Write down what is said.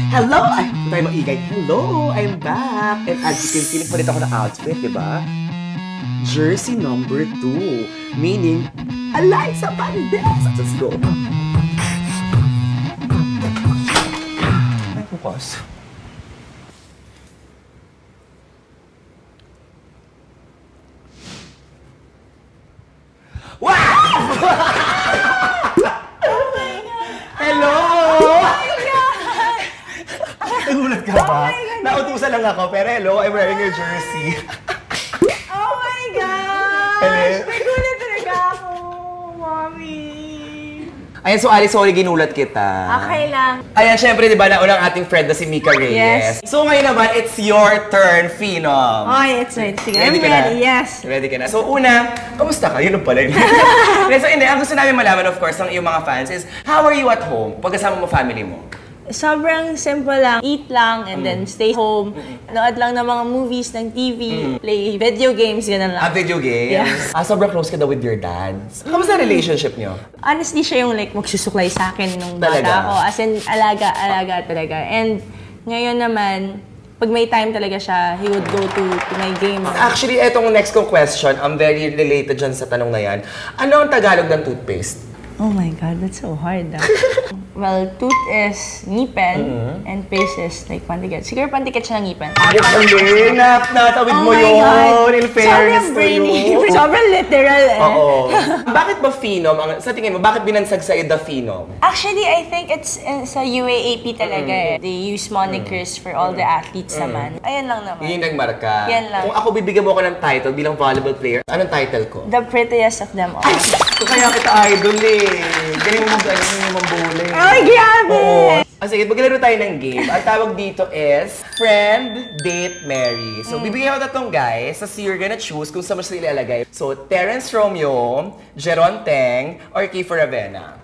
Hello! Ay, tayo maingay. Hello! I'm back! And as you can see, nagpalit ako ng outfit, di ba? Jersey number 2. Meaning, Eliza Valdez! Let's go! Ay, bukas. Wow! Hello! Nagulat ka ba? Nautusan lang ako, pero hello, I'm wearing your jersey. Oh my gosh! Nagulat talaga ako, mommy. Ayan, so Ali, sorry, ginulat kita. Okay lang. Ayan, syempre, di ba, nauna ang ating friend na si Mika Reyes. Yes. So ngayon naman, it's your turn, Phenom. Oh, it's right. Sige, I'm ka na? ready. Yes. Ready ka na? So una, kamusta ka? Yun ang pala. So hindi, ang gusto namin malaman, of course, ng iyong mga fans is, how are you at home? Pagkasama mo family mo? Sobrang simple lang. Eat lang and then stay home. Nood lang ng mga movies, ng TV, play video games, gano'n lang. Video games? Yeah. Sobrang close ka daw with your dad. Kamusta ang relationship niyo? Honestly, siya yung like magsusuklay sa akin nung bata Talaga? ako. As in, alaga talaga. And ngayon naman, pag may time talaga siya, he would go to my game. Actually, etong next kong question, I'm very related dyan sa tanong na yan. Ano ang Tagalog ng toothpaste? Oh my God, that's so hard. Well, tooth is ngipin, and paste is like pantiket. Siguro pantiket siya ng ngipin. Hindi, natawid mo my yun. God. In fairness Sobrang to brainy. you. Sobrang literal eh. Oo. Bakit ba Phenom? Sa tingin mo, bakit binansag sa'yo the Phenom? Actually, I think it's sa UAAP talaga eh. They use monikers for all the athletes naman. Ayan lang naman. Yun yung nagmarka. Yan lang. Kung ako bibigyan mo ako ng title bilang volleyball player, anong title ko? The prettiest of them all. Kung kaya kita idol eh. Galing mo mag-bowling. Ay, grabe! Oo. Sige, maglaro tayo ng game. Ang tawag dito is Friend, Date, Marry. So, bibigyan ko tatlong guys, so you're gonna choose kung saan mo sila ilalagay. So, Terence Romeo, Jeron Teng, or Kiefer Ravena.